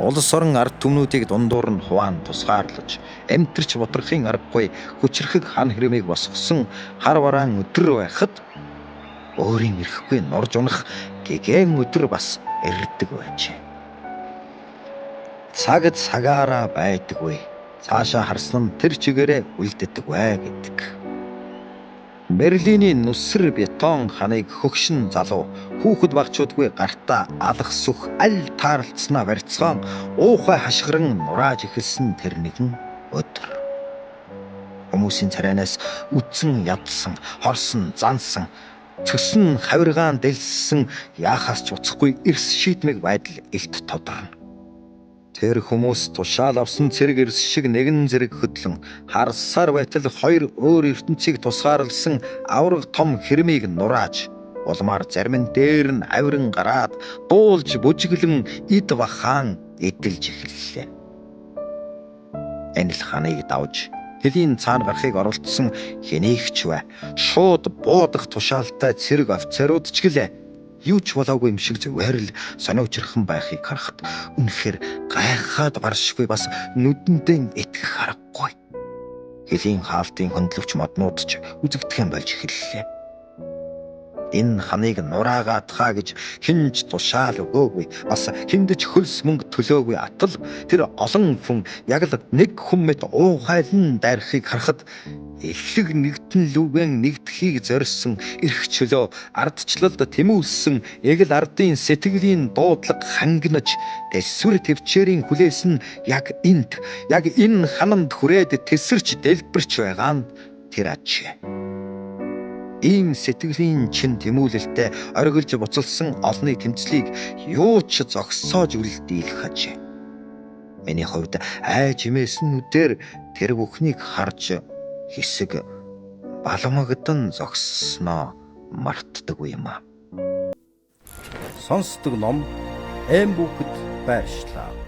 Улс орон ард түмнүүдийг дундуур нь хуваан тусгаарлаж, амьтарч бодрохын аргагүй хүчрхэг хан хэрмийг босгосон хар бараан өдөр байхад өөрийн ирэхгүй нурж унах гэгэн өдөр бас ирдэг байжээ. Цаг цагаараа байдаггүй. Цаашаа харсан тэр чигээрээ үлддэг бай гэдэг. Берлиний нүсэр бетон ханыг хөгшин залуу хүүхэд багчуудгүй гартаа алах сүх аль таарлцснаа барьцгаан уухай хашгиран нурааж эхэлсэн тэр нэгэн өдөр. Хүмүүсийн царайнаас үдсэн ядсан, хорсон, зансан, цөсөн хавиргаан дэлссэн яахаас ч уцахгүй эрс шийдмэг байдал илт тодорно. Тэр хүмүүс тушаал авсан цэрэг эрс шиг нэгэн зэрэг хөдлөн харсаар байтал хоёр өөр ертөнцийг тусгаарлсан авраг том хэрмийг нурааж улмаар зарим нь дээр нь авиран гараад дуулж бүжиглэн эд бахаан эдэлж эхэллээ. Энэ л ханыг давж хэлийн цаана гарахыг оролдсон хэнийгч бай шууд буудах тушаалтай цэрэг офицерууд ч гэлээ юу ч болоогүй юм шиг зүгээр л сониучрхан байхыг харахад үнэхээр гайхаад баршгүй бас нүдэндээ итгэх аргагүй. Хэлийн хаалтын хөндлөвч моднууд ч үзэгдэх юм болж эхэллээ. Энэ ханыг нураагаатхаа гэж хинж тушаал өгөөгүй бас хиндэж хөлс мөнгө төлөөгүй атал тэр олон хүн яг л нэг хүн мэт уухайлан дайрахыг харахад элэг нэгтэн лүгэн нэгдэхийг зорьсон эрх чөлөө ардчлалд тэмүүлсэн эгэл ардын сэтгэлийн дуудлага хангинаж дэсвэр төвчээрийн хүлээс нь яг энэ хананд хүрээд тесэрч дэлбэрч байгаа нь тэр ачаа. Ийм сэтгэлийн чин тэмүүлэлтэд оргилж буцалсан олны тэмцлийг юу ч зогсоож үлдээх хажээ. Миний хувьд айж имээсэн нүдээр тэр бүхнийг харж хэсэг баламгдан зогссноо мартдаггүй юм аа. Сонсдог ном эм бүхэд байршлаа.